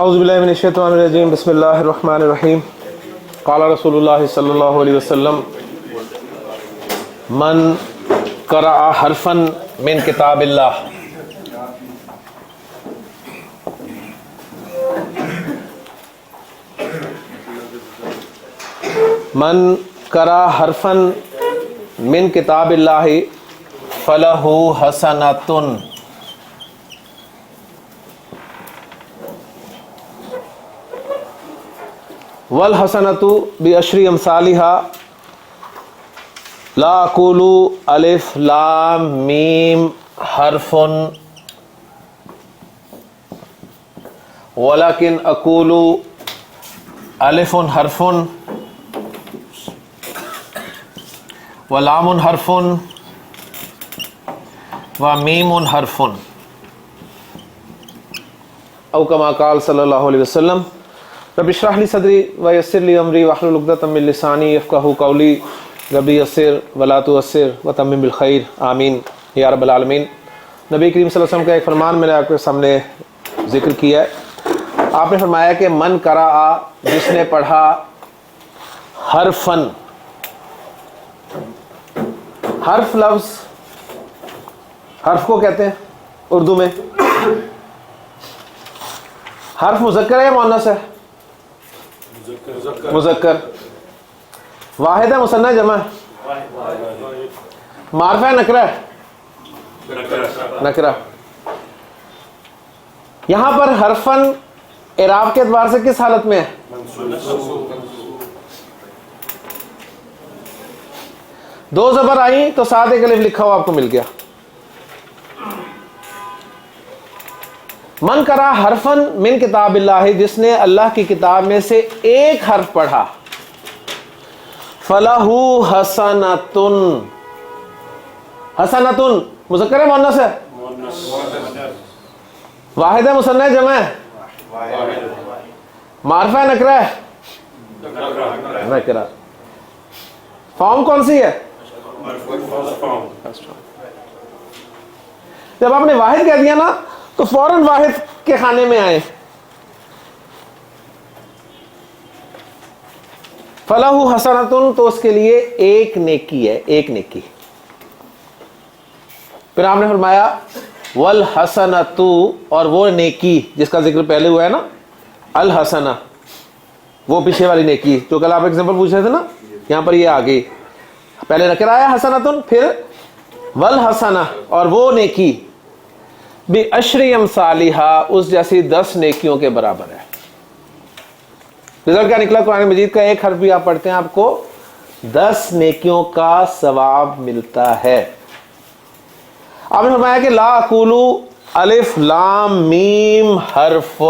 اعوذ باللہ من الشیطان الرجیم بسم اللہ الرحمن الرحیم قال رسول اللہ صلی اللہ علیہ وسلم من قرأ حرفا من کتاب اللہ من قرأ حرفا من کتاب اللہ فلہ حسنۃ والحسنۃ بعشر امثالها لا اقول الف لام میم حرف ولكن اقول الف حرف ولام حرف ومیم حرف او كما قال صلی اللہ علیہ وسلم رب اشرح لی صدری ویسر لی امری واحلل عقدۃ من لسانی یفقہوا قولی ربی یسر ولا تعسر وتمم بالخیر آمین یا رب العالمین۔ نبی کریم صلی اللہ علیہ وسلم کا ایک فرمان میں نے آپ کے سامنے ذکر کیا ہے۔ آپ نے فرمایا کہ من قرأ، جس نے پڑھا، حرفن، حرف لفظ حرف کو کہتے ہیں اردو میں، حرف مذکر ہے یا مؤنث ہے؟ مذکر۔ واحد ہے مثنیٰ جمع ہے؟ معرفہ ہے نکرہ ہے؟ نکرہ۔ یہاں پر حرفن اعراب کے اعتبار سے کس حالت میں ہے؟ دو زبر آئیں تو ساتھ ایک الف لکھا ہوا آپ کو مل گیا۔ من قرأ حرفن من کتاب اللہ، جس نے اللہ کی کتاب میں سے ایک حرف پڑھا، فلہ حسنۃ، حسنۃ مذکر ہے مؤنث ہے؟ واحد ہے مثنیٰ جمع ہے؟ معرفہ ہے نکرہ ہے؟ نکرہ۔ فارم کون سی ہے؟ جب آپ نے واحد کہہ دیا نا تو فوراً واحد کے خانے میں آئے۔ فلہ حسنۃ تو اس کے لیے ایک نیکی ہے، ایک نیکی۔ پھر آپ نے فرمایا والحسنۃ، اور وہ نیکی جس کا ذکر پہلے ہوا ہے نا، الحسنہ، وہ پیچھے والی نیکی جو کل آپ ایگزامپل پوچھ رہے تھے نا، یہاں پر یہ آ گئی، پہلے نکر آیا حسنۃ، پھر والحسنہ، اور وہ نیکی بعشر امثالها، اس جیسی 10 نیکیوں کے برابر ہے۔ رزلٹ کیا نکلا؟ قرآن مجید کا ایک حرف بھی آپ پڑھتے ہیں آپ کو 10 نیکیوں کا ثواب ملتا ہے۔ آپ نے فرمایا کہ لا اقول الف لام میم حرف،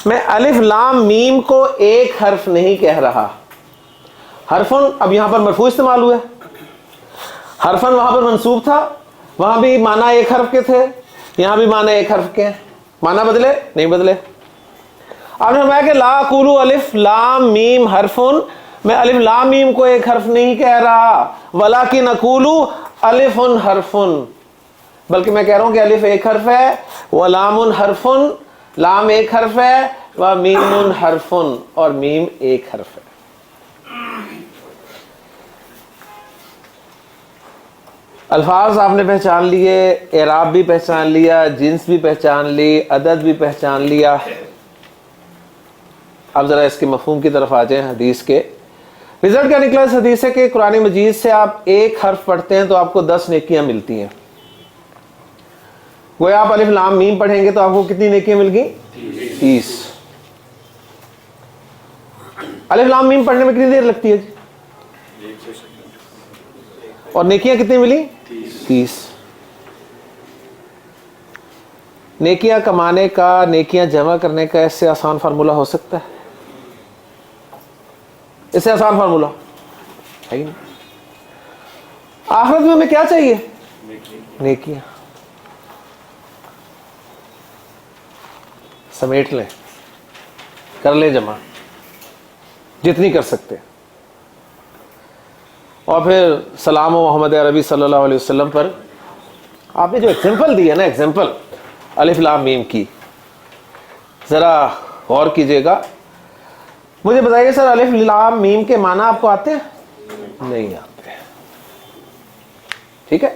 میں الف لام میم کو ایک حرف نہیں کہہ رہا۔ حرفن اب یہاں پر مرفوع استعمال ہوا ہے، حرفن وہاں پر منصوب تھا، وہاں بھی معنی ایک حرف کے تھے، یہاں بھی معنی ایک حرف کے ہیں۔ معنی بدلے؟ نہیں بدلے۔ آپ نے فرمایا کہ لا اقول الف لام میم حرف، میں الف لام میم کو ایک حرف نہیں کہہ رہا، ولکن اقول الف حرف، بلکہ میں کہہ رہا ہوں کہ الف ایک حرف ہے، ولام حرف، لام ایک حرف ہے، ومیم حرف، اور میم ایک حرف ہے۔ الفاظ آپ نے پہچان لیے، اعراب بھی پہچان لیا، جنس بھی پہچان لی، عدد بھی پہچان لیا۔ اب ذرا اس کے مفہوم کی طرف آ جائیں حدیث کے۔ رزلٹ کیا نکلا اس حدیث سے کہ قرآن مجید سے آپ ایک حرف پڑھتے ہیں تو آپ کو 10 نیکیاں ملتی ہیں۔ گویا آپ الف لام میم پڑھیں گے تو آپ کو کتنی نیکیاں مل گئی؟ 30۔ الف لام میم پڑھنے میں کتنی دیر لگتی ہے جی؟ اور نیکیاں کتنی ملی؟ 30۔ نیکیاں کمانے کا، نیکیاں جمع کرنے کا اس سے آسان فارمولہ ہو سکتا ہے؟ اس سے آسان فارمولہ ہے ہی نہیں۔ آخرت میں ہمیں کیا چاہیے؟ نیکیاں۔ سمیٹ لیں، کر لیں جمع جتنی کر سکتے ہیں، اور پھر سلام و محمد عربی صلی اللہ علیہ وسلم پر آپ نے جو ایگزامپل دی ہے نا، ایگزامپل الف لام میم کی. ذرا غور کیجئے گا. مجھے بتائیے سر الف لام میم کے معنی آپ کو آتے ہیں؟ نہیں آتے. ٹھیک ہے,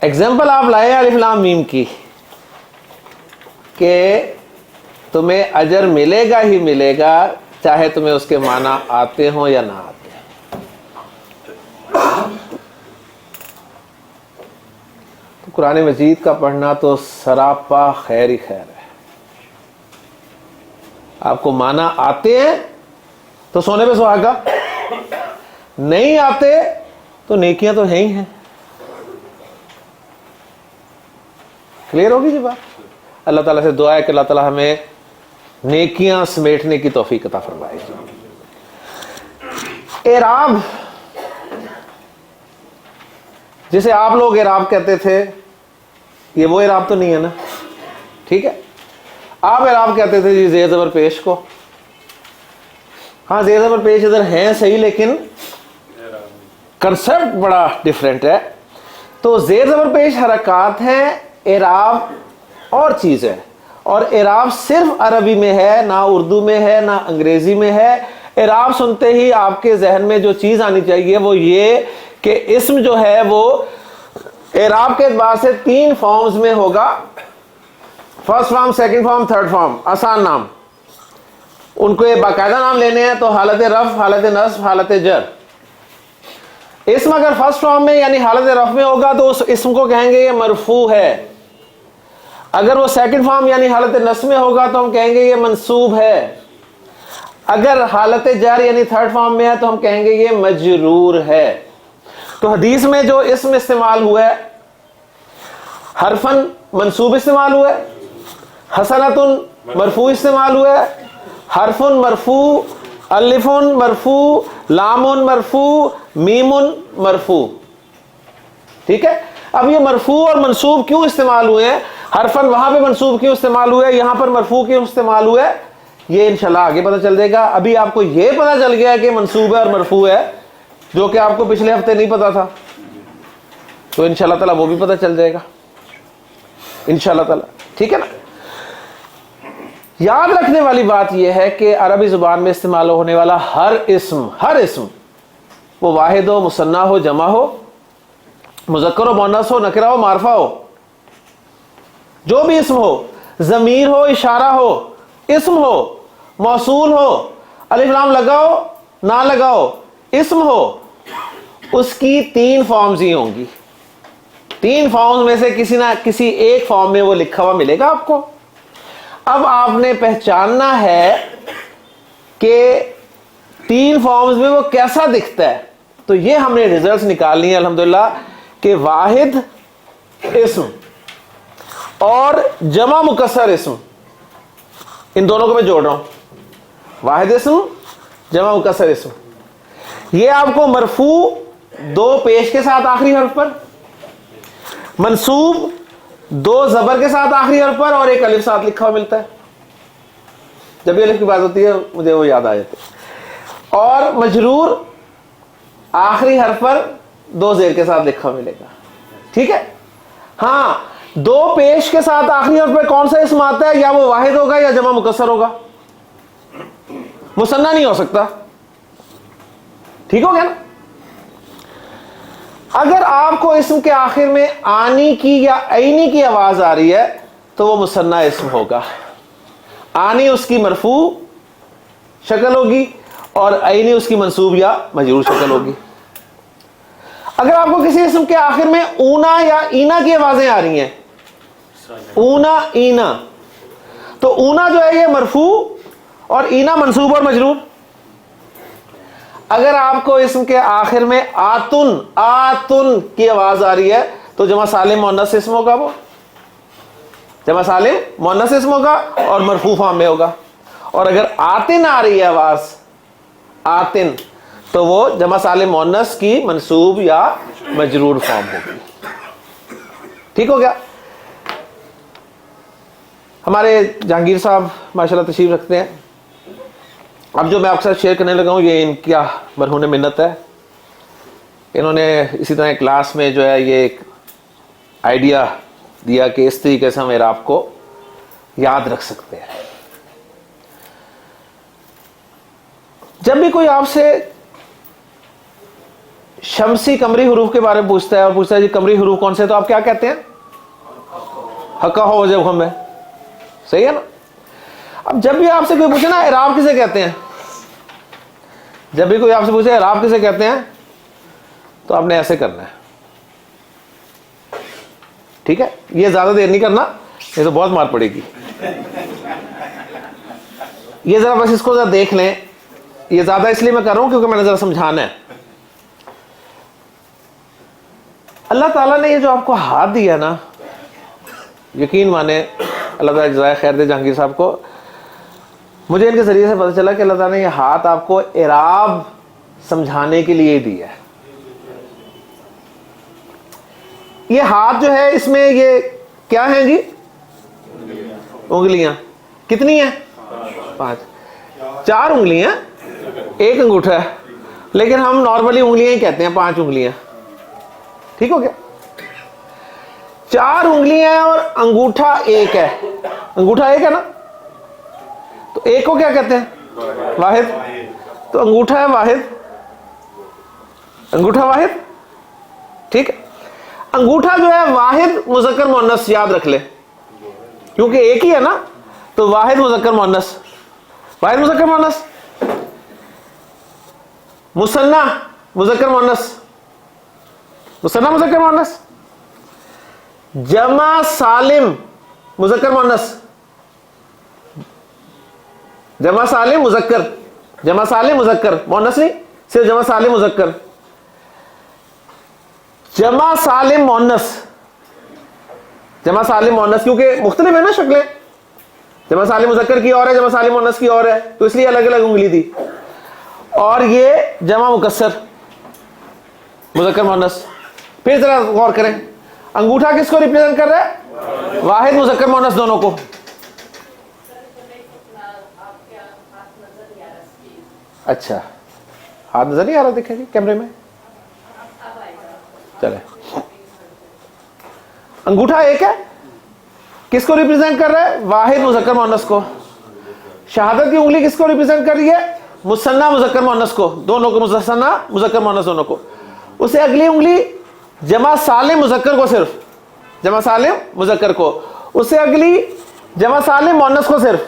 ایگزامپل آپ لائے الف لام میم کی کہ تمہیں اجر ملے گا ہی ملے گا, چاہے تمہیں اس کے معنی آتے ہوں یا نہ آتے. تو قرآن مجید کا پڑھنا تو سراپا خیر ہی خیر ہے. آپ کو معنی آتے ہیں تو سونے پہ سہاگا, نہیں آتے تو نیکیاں تو ہیں ہی ہیں. کلیئر ہوگی جی بات؟ اللہ تعالیٰ سے دعا ہے کہ اللہ تعالیٰ ہمیں نیکیاں سمیٹنے کی توفیق عطا فرمائے. اعراب, جسے آپ لوگ اعراب کہتے تھے, یہ وہ اعراب تو نہیں ہے نا. ٹھیک ہے, آپ اعراب کہتے تھے جی زیر زبر پیش کو. ہاں زیر زبر پیش ادھر ہیں صحیح, لیکن کنسپٹ بڑا ڈفرینٹ ہے. تو زیر زبر پیش حرکات ہیں, اعراب اور چیز ہے. اور اعراب صرف عربی میں ہے, نہ اردو میں ہے, نہ انگریزی میں ہے. اعراب سنتے ہی آپ کے ذہن میں جو چیز آنی چاہیے وہ یہ کہ اسم جو ہے وہ اعراب کے اعتبار سے 3 فارمز میں ہوگا. First form, second form, third form. آسان نام, ان کو یہ باقاعدہ نام لینے ہیں تو حالت رفع, حالت نصب, حالت جر. اسم اگر فرسٹ فارم میں یعنی حالت رفع میں ہوگا تو اس اسم کو کہیں گے یہ مرفوع ہے. اگر وہ سیکنڈ فارم یعنی حالت نصب میں ہوگا تو ہم کہیں گے یہ منصوب ہے. اگر حالت جر یعنی تھرڈ فارم میں ہے تو ہم کہیں گے یہ مجرور ہے. تو حدیث میں جو اسم استعمال ہوا ہے, حرفن منصوب استعمال ہوا ہے, حسنتن مرفوع استعمال ہوا ہے, حرفن مرفوع, الفن مرفوع, لامن مرفوع, میمن مرفوع. ٹھیک ہے, اب یہ مرفوع اور منصوب کیوں استعمال ہوئے ہیں, حرفن وہاں پہ منصوب کیوں استعمال ہوئے, یہاں پر مرفوع کیوں استعمال ہوئے, یہ انشاءاللہ آگے پتہ چل جائے گا. ابھی آپ کو یہ پتہ چل گیا کہ منصوب ہے اور مرفوع ہے, جو کہ آپ کو پچھلے ہفتے نہیں پتا تھا, تو انشاءاللہ تعالیٰ وہ بھی پتہ چل جائے گا انشاءاللہ تعالیٰ. ٹھیک ہے نا. یاد رکھنے والی بات یہ ہے کہ عربی زبان میں استعمال ہونے والا ہر اسم وہ واحد ہو, مثنیٰ ہو, جمع ہو, مذکر ہو, مؤنث ہو, نکرہ ہو, معرفہ ہو, جو بھی اسم ہو, ضمیر ہو, اشارہ ہو, اسم ہو, موصول ہو, الف لام لگاؤ نہ لگاؤ, اسم ہو, اس کی 3 فارمز ہی ہوں گی. 3 فارمز میں سے کسی نہ کسی ایک فارم میں وہ لکھا ہوا ملے گا آپ کو. اب آپ نے پہچاننا ہے کہ 3 فارمز میں وہ کیسا دکھتا ہے. تو یہ ہم نے ریزلٹس نکالنی ہے الحمدللہ کہ واحد اسم اور جمع مکسر اسم, ان دونوں کو میں جوڑ رہا ہوں. واحد اسم, جمع مکسر اسم. یہ آپ کو مرفوع 2 پیش کے ساتھ آخری حرف پر, منصوب 2 زبر کے ساتھ آخری حرف پر اور 1 الف ساتھ لکھا ہوا ملتا ہے. جب بھی الف کی بات ہوتی ہے مجھے وہ یاد آ جاتے. اور مجرور آخری حرف پر 2 زیر کے ساتھ لکھا ہوا ملے گا. ٹھیک ہے. ہاں 2 پیش کے ساتھ آخری حرف پہ کون سا اسم آتا ہے, یا وہ واحد ہوگا یا جمع مکسر ہوگا, مثنیٰ نہیں ہو سکتا. ٹھیک ہو گیا نا. اگر آپ کو اسم کے آخر میں آنی کی یا عینی کی آواز آ رہی ہے تو وہ مثنیٰ اسم ہوگا. آنی اس کی مرفوع شکل ہوگی اور عینی اس کی منصوب یا مجرور شکل ہوگی. اگر آپ کو کسی اسم کے آخر میں اونا یا اینا کی آوازیں آ رہی ہیں, اونا اینا, تو اونا جو ہے یہ مرفوع اور اینا منصوب اور مجرور. اگر آپ کو اسم کے آخر میں آتن آتن کی آواز آ رہی ہے تو جمع سالم مؤنث اسم ہوگا, وہ جمع سالم مؤنث اسم ہوگا اور مرفوع فارم میں ہوگا. اور اگر آتن آ رہی ہے آواز, آتن, تو وہ جمع سالم مؤنث کی منصوب یا مجرور فارم ہوگی. ٹھیک ہو گیا. ہمارے جہانگیر صاحب ماشاءاللہ تشریف رکھتے ہیں. اب جو میں آپ کے ساتھ شیئر کرنے لگا ہوں یہ ان کیا مرہون منت ہے. انہوں نے اسی طرح کلاس میں جو ہے یہ ایک آئیڈیا دیا کہ اس طریقے سے ہم اعراب کو یاد رکھ سکتے ہیں. جب بھی کوئی آپ سے شمسی قمری حروف کے بارے میں پوچھتا ہے اور پوچھتا ہے جی قمری حروف کون سے، تو آپ کیا کہتے ہیں؟ حقہ ہو وجہ ہم ہے. صحیح ہے نا. اب جب بھی آپ سے کوئی پوچھے نا اعراب کسے کہتے ہیں، جب بھی کوئی آپ سے پوچھے اعراب کسے کہتے ہیں، تو آپ نے ایسے کرنا ہے. ٹھیک ہے، یہ زیادہ دیر نہیں کرنا، یہ تو بہت مار پڑے گی. یہ ذرا بس اس کو ذرا دیکھ لیں. یہ زیادہ اس لیے میں کر رہا ہوں کیونکہ میں نے ذرا سمجھانا ہے. اللہ تعالیٰ نے یہ جو آپ کو ہاتھ دیا نا، یقین مانے اللہ تعالیٰ جزائے خیر دے جہانگیر صاحب کو، مجھے ان کے ذریعے سے پتہ چلا کہ اللہ تعالیٰ نے یہ ہاتھ آپ کو اعراب سمجھانے کے لیے دیا ہے. یہ ہاتھ جو ہے اس میں یہ کیا ہیں جی؟ انگلیاں. کتنی ہیں؟ 5. 4 انگلیاں، ایک انگوٹھا ہے، لیکن ہم نارملی انگلیاں ہی کہتے ہیں، 5 انگلیاں. ٹھیک ہو گیا؟ 4 انگلیاں ہیں اور انگوٹھا ایک ہے. انگوٹھا ایک ہے نا، تو ایک کو کیا کہتے ہیں؟ واحد. تو انگوٹھا ہے واحد، انگوٹھا واحد. ٹھیک ہے. انگوٹھا جو ہے واحد مذکر مؤنث، یاد رکھ لے کیونکہ ایک ہی ہے نا، تو واحد مذکر مؤنث. واحد مذکر مؤنث. مثنی مذکر مؤنث، مثنی مذکر مؤنث. جمع سالم مذکر مؤنث، جمع سالم مذکر، جمع سالم مذکر مؤنث نہیں، صرف جمع سالم مذکر. جمع سالم مؤنث، جمع سالم مؤنث کیونکہ مختلف ہے نا شکلیں، جمع سالم مذکر کی اور ہے، جمع سالم مؤنث کی اور ہے، تو اس لیے الگ الگ انگلی دی. اور یہ جمع مکسر مذکر مؤنث. پھر ذرا غور کریں، انگوٹھا کس کو ریپرزینٹ کر رہا ہے؟ واحد مذکر مؤنث دونوں کو. اچھا ہاتھ نظر نہیں آ رہا؟ دیکھیں جی کیمرے میں. چلے، انگوٹھا ایک ہے، کس کو ریپرزینٹ کر رہا ہے؟ واحد مذکر مؤنث کو. شہادت کی انگلی کس کو ریپرزینٹ کر رہی ہے؟ مثنی مذکر مؤنث کو، دونوں کو، مثنی مذکر مؤنث دونوں کو. اسے اگلی انگلی جمع سالم مذکر کو، صرف جمع سالم مذکر کو. اسے اگلی جمع سالم مؤنث کو صرف.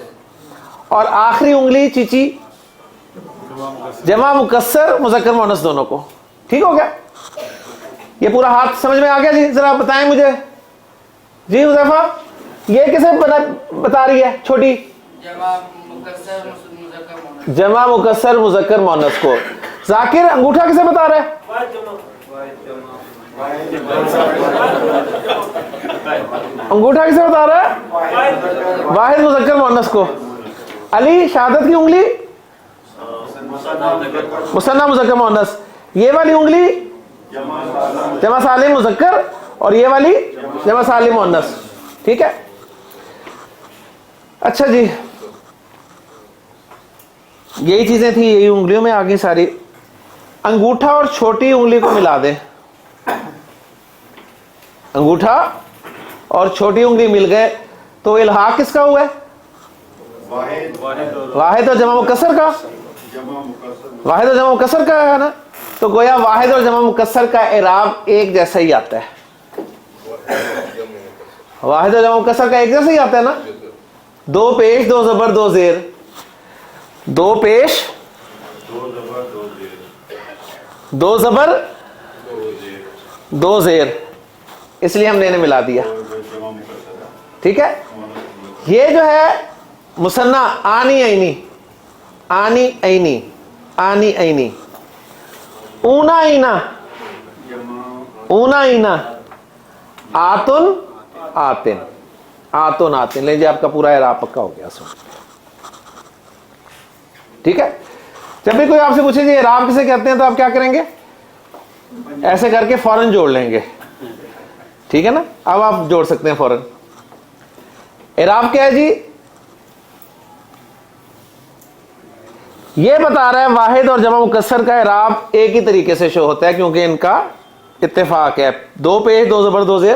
اور آخری انگلی چیچی جمع مکسر مذکر مؤنث دونوں کو. ٹھیک ہو گیا؟ یہ پورا ہاتھ سمجھ میں آ گیا جی؟ ذرا بتائیں مجھے. جی حذیفہ، یہ کسے بتا رہی ہے چھوٹی؟ جمع مکسر مذکر مؤنث کو. ذاکر انگوٹھا کسے بتا رہا ہے؟ انگوٹھا کسے بتا رہا ہے؟ واحد مذکر مؤنث کو. علی شہادت کی انگلی مثنی مذکر مؤنث. یہ والی انگلی جمع سالم مذکر اور یہ والی جمع سالم مؤنث. ٹھیک ہے. اچھا جی، یہی چیزیں تھیں، یہی انگلیوں میں آگے ساری. انگوٹھا اور چھوٹی انگلی کو ملا دیں. انگوٹھا اور چھوٹی انگلی مل گئے تو الحاق کس کا ہوا ہے؟ واحد اور جمع مکسر کا. واحد اور جمع مکسر کا ہے نا، تو گویا واحد اور جمع مکسر کا اعراب ایک جیسا ہی آتا ہے. واحد اور جمع مکسر کا ایک جیسا ہی آتا ہے نا. 2 پیش 2 زبر 2 زیر، 2 پیش 2 زبر 2 زیر، اس لیے ہم نے انہیں ملا دیا. ٹھیک ہے. یہ جو ہے مثنی آنی عینی، آنی عینی، آنی عینی. اونا اینا، اونا اینا. آتن آتن، آتن آتن. لیں جی آپ کا پورا اعراب پکا ہو گیا. ٹھیک ہے. جب بھی کوئی آپ سے پوچھے جی اعراب کسے کہتے ہیں تو آپ کیا کریں گے؟ ایسے کر کے فوراً جوڑ لیں گے. ٹھیک ہے نا. اب آپ جوڑ سکتے ہیں فوراً. اعراب کیا ہے جی؟ یہ بتا رہا ہے واحد اور جمع مکسر کا اعراب ایک ہی طریقے سے شو ہوتا ہے کیونکہ ان کا اتفاق ہے. 2 پیش 2 زبر 2 زیر.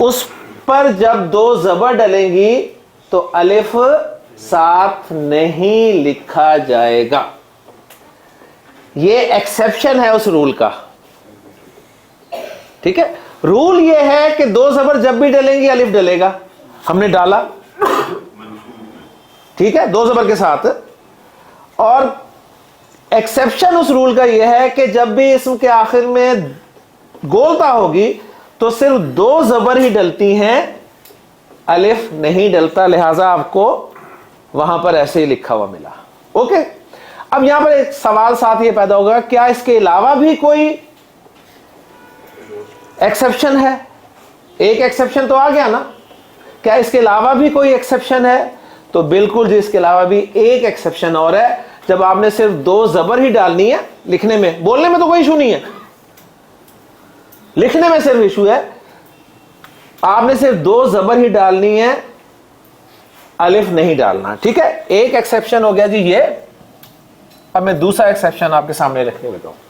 اس پر جب دو زبر ڈلیں گی تو الف ساتھ نہیں لکھا جائے گا. یہ ایکسیپشن ہے اس رول کا. ٹھیک ہے, رول یہ ہے کہ دو زبر جب بھی ڈلیں گی الف ڈلے گا. ہم نے ڈالا, ٹھیک ہے, دو زبر کے ساتھ. اور ایکسیپشن اس رول کا یہ ہے کہ جب بھی اسم کے آخر میں گولتا ہوگی تو صرف دو زبر ہی ڈلتی ہیں, الف نہیں ڈلتا, لہذا آپ کو وہاں پر ایسے ہی لکھا ہوا ملا. اوکے, اب یہاں پر ایک سوال ساتھ یہ پیدا ہوگا, کیا اس کے علاوہ بھی کوئی ایکسیپشن ہے؟ ایک ایکسیپشن تو آ گیا نا, کیا اس کے علاوہ بھی کوئی ایکسیپشن ہے؟ تو بالکل جی, اس کے علاوہ بھی ایک ایکسیپشن اور ہے. جب آپ نے صرف دو زبر ہی ڈالنی ہے لکھنے میں, بولنے میں تو کوئی ایشو نہیں ہے, لکھنے میں صرف ایشو ہے. آپ نے صرف دو زبر ہی ڈالنی ہے, الف نہیں ڈالنا. ٹھیک ہے, ایک ایکسیپشن ہو گیا جی یہ. اب میں دوسرا ایکسیپشن آپ کے سامنے رکھنے لگا ہوں.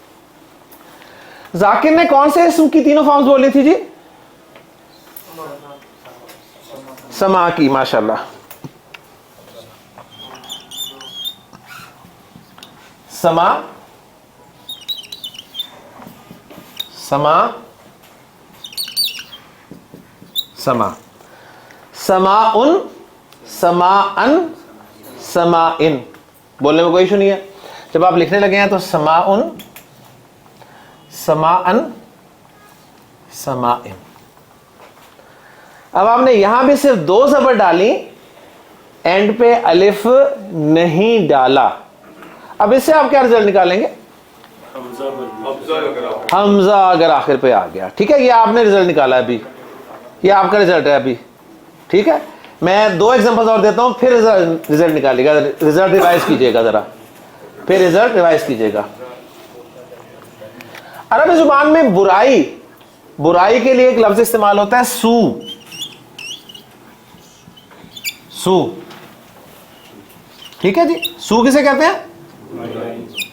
ذاکر نے کون سے اسم کی تینوں فارمز بولی تھی جی؟ سما کی, ماشاءاللہ. سما, سما, سما, سما ان, سما ان, سما ان. بولنے میں کوئی ایشو نہیں ہے. جب آپ لکھنے لگے ہیں تو سما ان, سما ان, سما ان. اب آپ نے یہاں بھی صرف دو زبر ڈالی, اینڈ پہ الف نہیں ڈالا. اب اس سے آپ کیا رزلٹ نکالیں گے؟ حمزہ اگر آخر پہ آ گیا. ٹھیک ہے, یہ آپ نے رزلٹ نکالا ہے ابھی, یہ آپ کا رزلٹ ہے ابھی. ٹھیک ہے, میں دو ایگزامپل اور دیتا ہوں, پھر رزلٹ نکالیے گا, رزلٹ ریوائز کیجئے گا ذرا, پھر رزلٹ ریوائز کیجئے گا. عربی زبان میں برائی, برائی کے لیے ایک لفظ استعمال ہوتا ہے سو. سو, ٹھیک ہے جی, سو کسے کہتے ہیں؟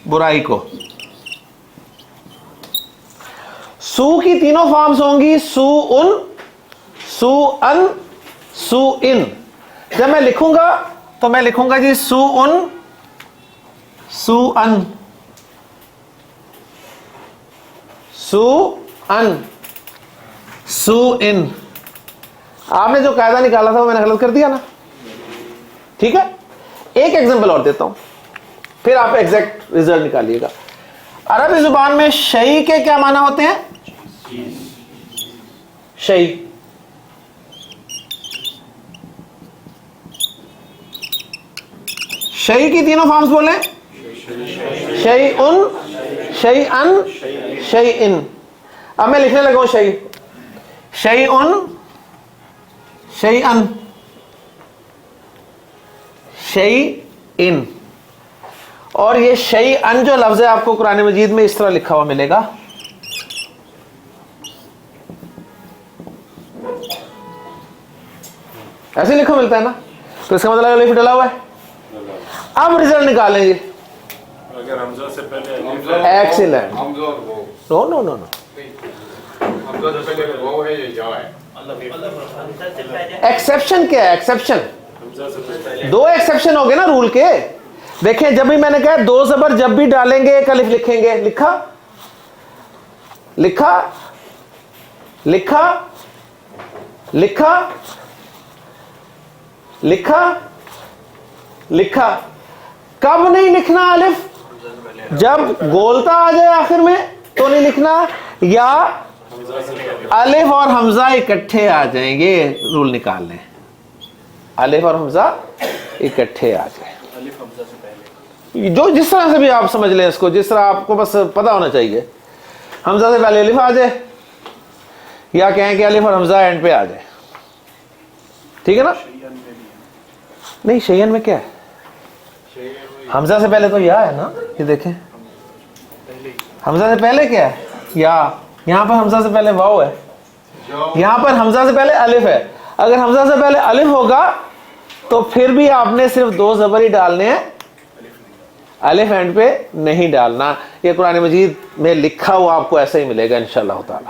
برائی کو. سو کی تینوں فارمز ہوں گی, سو ان, سو ان, سو ان. جب میں لکھوں گا تو میں لکھوں گا جی سو ان, سو ان, سو ان, سو ان. آپ نے جو قاعدہ نکالا تھا وہ میں نے غلط کر دیا نا. ٹھیک ہے, ایک ایگزامپل اور دیتا ہوں, پھر آپ ایگزیکٹ رزلٹ نکالیے گا. عربی زبان میں شیء کے کیا معنی ہوتے ہیں؟ شیء. شیء کی تینوں فارمز بولیں, شیء, شیئن, شیئن. اب میں لکھنے لگا ہوں شیء, شیئن, شیئن, شیئن. اور یہ شیئن جو لفظ ہے آپ کو قرآن مجید میں اس طرح لکھا ہوا ملے گا, ایسے لکھا ملتا ہے نا, تو اس کا مطلب الف ڈلا ہوا ہے. اب رزلٹ نکالیں گے. اگر حمزہ سے پہلے ایکسیلنٹ. نو نو نو نو, ایکسیپشن کیا ہے؟ ایکسیپشن دو ایکسیپشن ہو گئے نا رول کے. دیکھیں, جب بھی میں نے کہا دو زبر جب بھی ڈالیں گے ایک الف لکھیں گے, لکھا, لکھا, لکھا, لکھا, لکھا, لکھا. کب نہیں لکھنا الف؟ جب گولتا آ جائے آخر میں تو نہیں لکھنا, یا الف اور حمزہ اکٹھے آ جائیں گے. رول نکال لیں, الف اور حمزہ اکٹھے آ جائیں, جو جس طرح سے بھی آپ سمجھ لیں اس کو, جس طرح آپ کو بس پتا ہونا چاہیے. حمزہ سے پہلے الف آ جائے, یا کہیں کہ الف اور حمزہ اینڈ پہ آ جائے. ٹھیک ہے نا؟ نہیں, شیئن میں کیا ہے؟ حمزہ سے پہلے تو یا ہے نا, یہ دیکھیں, حمزہ سے پہلے کیا ہے؟ یا. یہاں پر حمزہ سے پہلے واو ہے, یہاں پر حمزہ سے پہلے الف ہے. اگر حمزہ سے پہلے الف ہوگا تو پھر بھی آپ نے صرف دو زبر ہی ڈالنے ہیں, الف اینڈ پہ نہیں ڈالنا. یہ قرآن مجید میں لکھا ہوا آپ کو ایسا ہی ملے گا انشاءاللہ تعالی.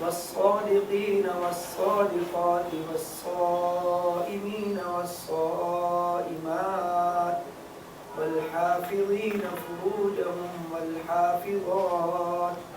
والصادقين والصادقات والصائمين والصائمات والحافظين فروجهم والحافظات।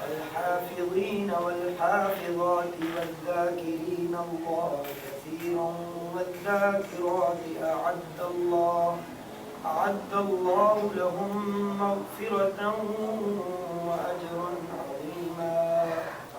والحافظين والحافظات والذاكرين الله كثيرا والذاكرات أعد الله لهم مغفرة وأجرا عظيما।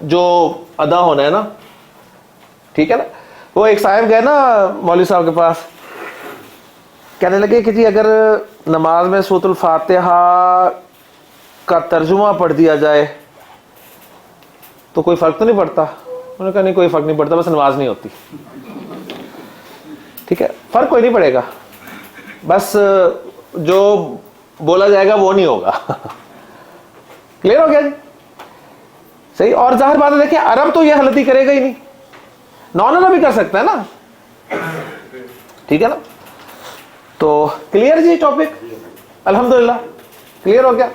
جو ادا ہونا ہے نا, ٹھیک ہے نا. وہ ایک صاحب گئے نا مولوی صاحب کے پاس, کہنے لگے کہ جی اگر نماز میں سورۃ الفاتحہ کا ترجمہ پڑھ دیا جائے تو کوئی فرق تو نہیں پڑتا؟ انہوں نے کہا نہیں کوئی فرق نہیں پڑتا, بس نماز نہیں ہوتی. ٹھیک ہے, فرق کوئی نہیں پڑے گا, بس جو بولا جائے گا وہ نہیں ہوگا. کلیئر ہو گیا جی؟ صحیح. اور ظاہر بات ہے دیکھیں عرب تو یہ غلطی کرے گا ہی نہیں, نان عرب بھی کر سکتا ہے نا, ٹھیک ہے نا. تو کلیئر جی ٹاپک, الحمدللہ کلیئر ہو گیا.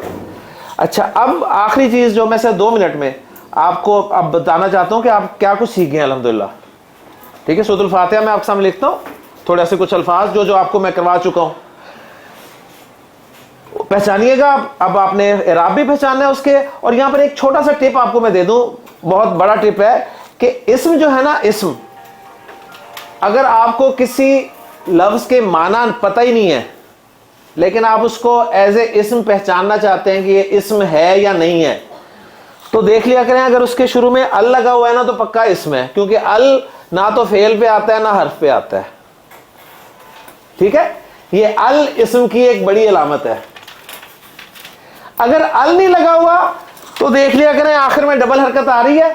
اچھا, اب آخری چیز جو میں سے 2 منٹ میں آپ کو اب بتانا چاہتا ہوں کہ آپ کیا کچھ سیکھ گئے ہیں الحمدللہ. ٹھیک ہے, سورۃ الفاتحہ میں آپ کے سامنے لکھتا ہوں تھوڑے سے کچھ الفاظ جو آپ کو میں کروا چکا ہوں, پہچانیے گا. اب آپ نے اعراب بھی پہچاننا ہے اس کے. اور یہاں پر ایک چھوٹا سا ٹپ آپ کو میں دے دوں, بہت بڑا ٹپ ہے, کہ اسم جو ہے نا, اسم اگر آپ کو کسی لفظ کے معنی پتہ ہی نہیں ہے لیکن آپ اس کو ایز اے اسم پہچاننا چاہتے ہیں کہ یہ اسم ہے یا نہیں ہے, تو دیکھ لیا کریں اگر اس کے شروع میں ال لگا ہوا ہے نا تو پکا اسم ہے, کیونکہ ال نہ تو فعل پہ آتا ہے نہ حرف پہ آتا ہے. ٹھیک ہے, یہ ال اسم کی ایک بڑی علامت ہے. اگر ال نہیں لگا ہوا تو دیکھ لیا کریں آخر میں ڈبل حرکت آ رہی ہے,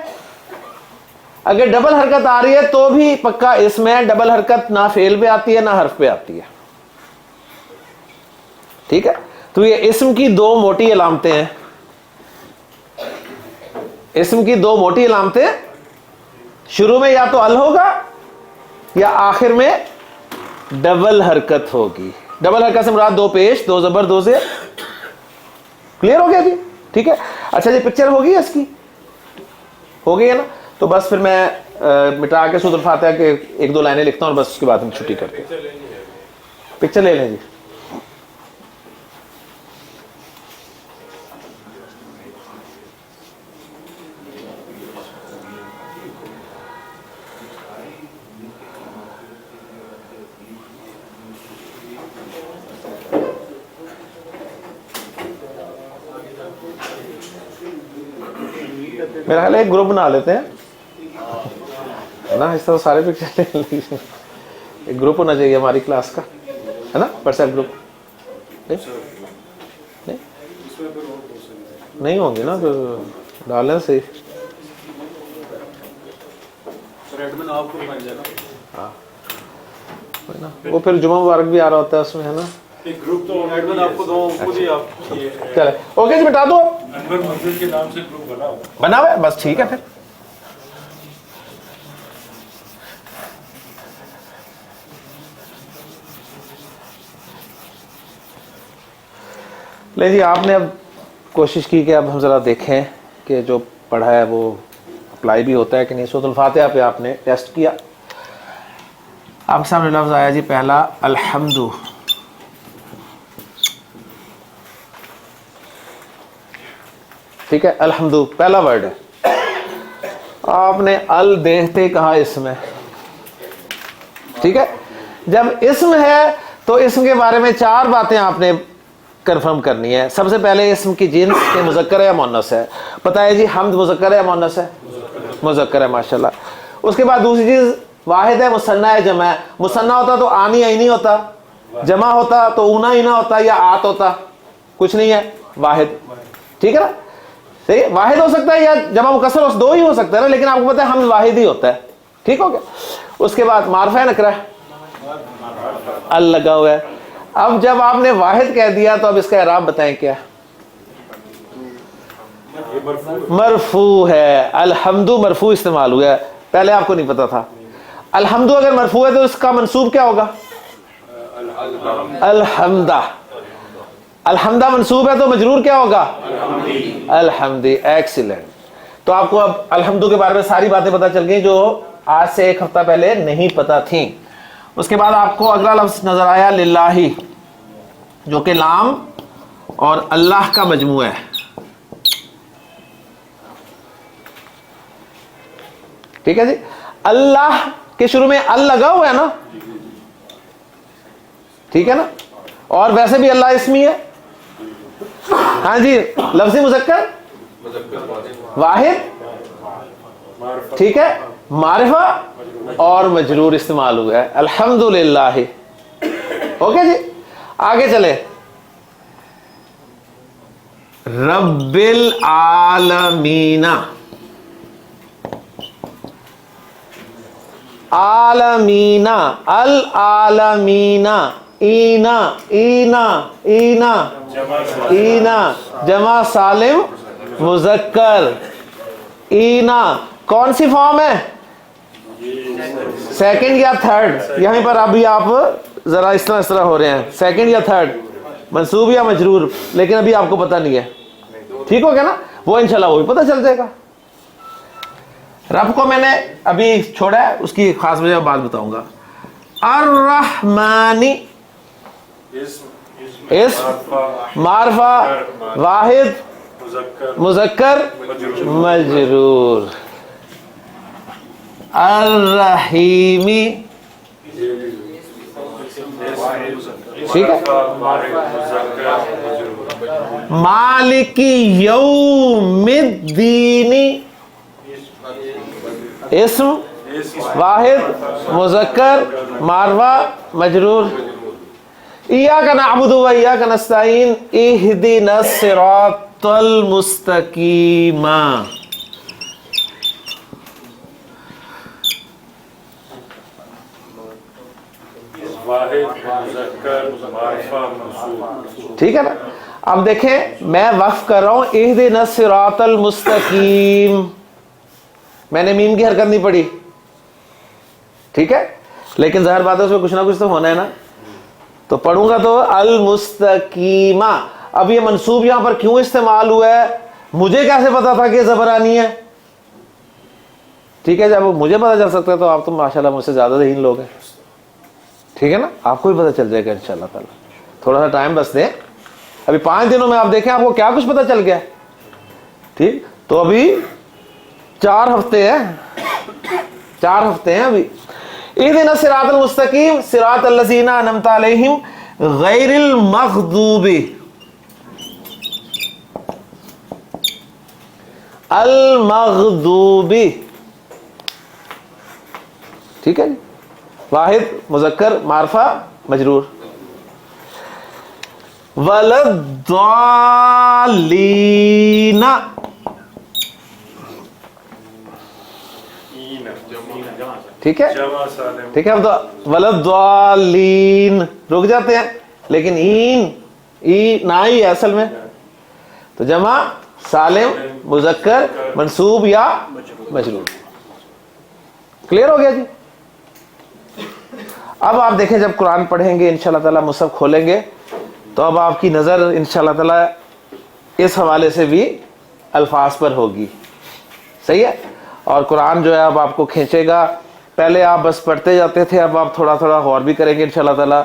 اگر ڈبل حرکت آ رہی ہے تو بھی پکا اسم ہے. ڈبل حرکت نہ فعل پہ آتی ہے نہ حرف پہ آتی ہے. ٹھیک ہے, تو یہ اسم کی 2 موٹی علامتیں ہیں. اسم کی 2 موٹی علامتیں, شروع میں یا تو ال ہوگا یا آخر میں ڈبل حرکت ہوگی. ڈبل حرکت سے مراد 2 پیش 2 زبر 2 زیر. کلیئر ہو گیا جی؟ ٹھیک ہے. اچھا جی, پکچر ہوگی اس کی, ہو گئی ہے نا. تو بس پھر میں مٹا کے سورۃ الفاتحہ کے 1-2 لائنیں لکھتا ہوں اور بس اس کے بعد ہم چھٹی کرتے ہیں. پکچر لے لیں جی. میرا خیال ہے ایک گروپ بنا لیتے ہیں نا, اس طرح سارے پکچر لے لیجیے. ایک گروپ ہونا چاہیے ہماری کلاس کا, ہے نا, WhatsApp گروپ. نہیں ہوں گے نا تو ڈالیں صحیح. ہاں وہ پھر جمعہ مبارک بھی آ رہا ہوتا ہے اس میں, ہے نا. گروپ تو ایڈمن آپ کو دو خود ہی آپ. چلے اوکے جی, بتا دو انور مسجد کے نام سے گروپ بنا ہوا ہے, بس ٹھیک ہے. پھر لے جی, آپ نے اب کوشش کی کہ اب ہم ذرا دیکھیں کہ جو پڑھا ہے وہ اپلائی بھی ہوتا ہے کہ نہیں. سورۃ الفاتحہ پہ آپ نے ٹیسٹ کیا, آپ کے سامنے لفظ آیا جی پہلا الحمد. ٹھیک ہے, الحمد پہلا ورڈ ہے. آپ نے ال دیکھتے کہا اسم ہے. ٹھیک ہے, جب اسم ہے تو اسم کے بارے میں 4 باتیں آپ نے کنفرم کرنی ہے. سب سے پہلے اسم کی جنس کے مذکر ہے یا مؤنث ہے. پتہ ہے جی حمد مذکر ہے یا مؤنث ہے؟ مذکر ہے, ماشاءاللہ. اس کے بعد دوسری چیز واحد ہے مثنیٰ ہے جمع ہے. مثنیٰ ہوتا تو آنی عینی ہوتا, جمع ہوتا تو اونا اینا ہوتا یا آت ہوتا, کچھ نہیں ہے, واحد. ٹھیک ہے نا, صحیح. واحد ہو سکتا ہے یا جمع مکسر 2 ہی ہو سکتا ہے نا, لیکن آپ کو پتہ ہے حمد واحد ہی ہوتا ہے. ٹھیک ہو گیا. اس کے بعد معرفہ ہے نکرہ ہے, ال لگا ہوا ہے. اب جب آپ نے واحد کہہ دیا تو اب اس کا اعراب بتائیں کیا ہے. مرفوع ہے. الحمد مرفوع استعمال ہوا ہے, پہلے آپ کو نہیں پتا تھا. الحمد اگر مرفوع ہے تو اس کا منصوب کیا ہوگا؟ الحمدہ. الحمدہ منصوب ہے تو مجرور کیا ہوگا؟ الحمدی. ایکسیلنٹ. تو آپ کو اب الحمد کے بارے میں ساری باتیں پتہ چل گئی جو آج سے 1 ہفتہ پہلے نہیں پتا تھیں. اس کے بعد آپ کو اگلا لفظ نظر آیا للہ, جو کہ لام اور اللہ کا مجموعہ ہے. ٹھیک ہے جی. اللہ کے شروع میں ال لگا ہوا ہے نا, ٹھیک ہے نا, اور ویسے بھی اللہ اسمی ہے. ہاں جی, لفظ مذکر واحد ٹھیک ہے, معرفہ اور مجرور استعمال ہوا ہے. الحمدللہ. اوکے جی, آگے چلے. رب العالمین. عالمین, العالمین, اینا اینا اینا اینا, جمع سالم مذکر. اینا کون سی فارم ہے, سیکنڈ یا تھرڈ؟ یہیں پر ابھی آپ ذرا اس طرح ہو رہے ہیں, سیکنڈ یا تھرڈ, منصوب یا مجرور, لیکن ابھی آپ کو پتہ نہیں ہے. ٹھیک ہو گیا نا, وہ انشاءاللہ وہ بھی پتہ چل جائے گا. رب کو میں نے ابھی چھوڑا ہے, اس کی خاص وجہ بعد بتاؤں گا. الرحمانی, اسم معرفہ واحد مذکر مجرور. الرحیمی, ٹھیک ہے. مالکی یوم الدین, اسم واحد مذکر معرفہ مجرور. ایاک نعبد و ایاک نستعین, اہدنا الصراط المستقیم. ٹھیک ہے نا. اب دیکھیں میں وقف کر رہا ہوں اہدنا الصراط المستقیم, میں نے میم کی حرکت نہیں پڑھی. ٹھیک ہے, لیکن ظاہر بات ہے اس میں کچھ نہ کچھ تو ہونا ہے نا, تو پڑھوں گا تو المستقیمہ. اب یہ منصوب یہاں پر کیوں استعمال ہوا ہے, مجھے کیسے پتا تھا کہ زبرانی ہے؟ ٹھیک ہے, جب مجھے پتا چل سکتا ہے تو آپ تو ماشاءاللہ مجھ سے زیادہ ذہین لوگ ہیں. ٹھیک ہے نا, آپ کو بھی پتا چل جائے گا انشاءاللہ تعالی. تھوڑا سا ٹائم بس دیں, ابھی 5 دنوں میں آپ دیکھیں آپ کو کیا کچھ پتا چل گیا. ٹھیک, تو ابھی 4 ہفتے ہیں ابھی. اہدنا الصراط المستقیم صراط الذین انعمت علیہم غیر المغضوب المغضوب. ٹھیک ہے جی, واحد مذکر معرفہ مجرور. والضالین, ٹھیک ہے ٹھیک ہے. اب تو والضالین رک جاتے ہیں, لیکن ای نہ ہی ہے اصل میں, تو جمع سالم مذکر منصوب یا مجرور. کلیئر ہو گیا جی. اب آپ دیکھیں جب قرآن پڑھیں گے انشاءاللہ تعالی, مصحف کھولیں گے تو اب آپ کی نظر انشاءاللہ تعالی اس حوالے سے بھی الفاظ پر ہوگی. صحیح ہے, اور قرآن جو ہے اب آپ کو کھینچے گا. پہلے آپ بس پڑھتے جاتے تھے, اب آپ تھوڑا تھوڑا غور بھی کریں گے انشاءاللہ تعالی.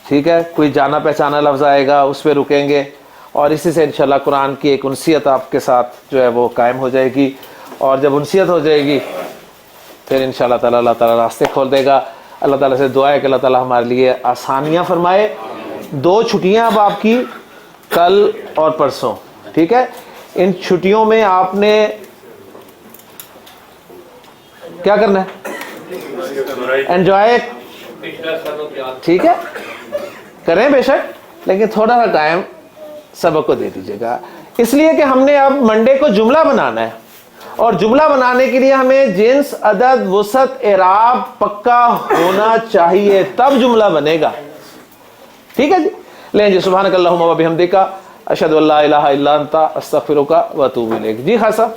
ٹھیک ہے, کوئی جانا پہچانا لفظ آئے گا اس پہ رکیں گے, اور اسی سے انشاءاللہ قرآن کی ایک انسیت آپ کے ساتھ جو ہے وہ قائم ہو جائے گی. اور جب انسیت ہو جائے گی پھر انشاءاللہ تعالی اللہ تعالی راستے کھول دے گا. اللہ تعالیٰ سے دعا ہے کہ اللہ تعالیٰ ہمارے لیے آسانیاں فرمائے. 2 چھٹیاں اب آپ کی, کل اور پرسوں. ٹھیک ہے, ان چھٹیوں میں آپ نے کیا کرنا ہے, انجوائے. ٹھیک ہے, کریں بے شک, لیکن تھوڑا سا ٹائم سبق کو دے دیجیے گا, اس لیے کہ ہم نے اب منڈے کو جملہ بنانا ہے, اور جملہ بنانے کے لیے ہمیں جنس عدد وسعت اعراب پکا ہونا چاہیے, تب جملہ بنے گا. ٹھیک ہے جی, لیں جی. سبحانک اللہم و بحمدک اشہد ان لا الہ الا انت استغفرک و اتوب الیک. جی خاص صاحب.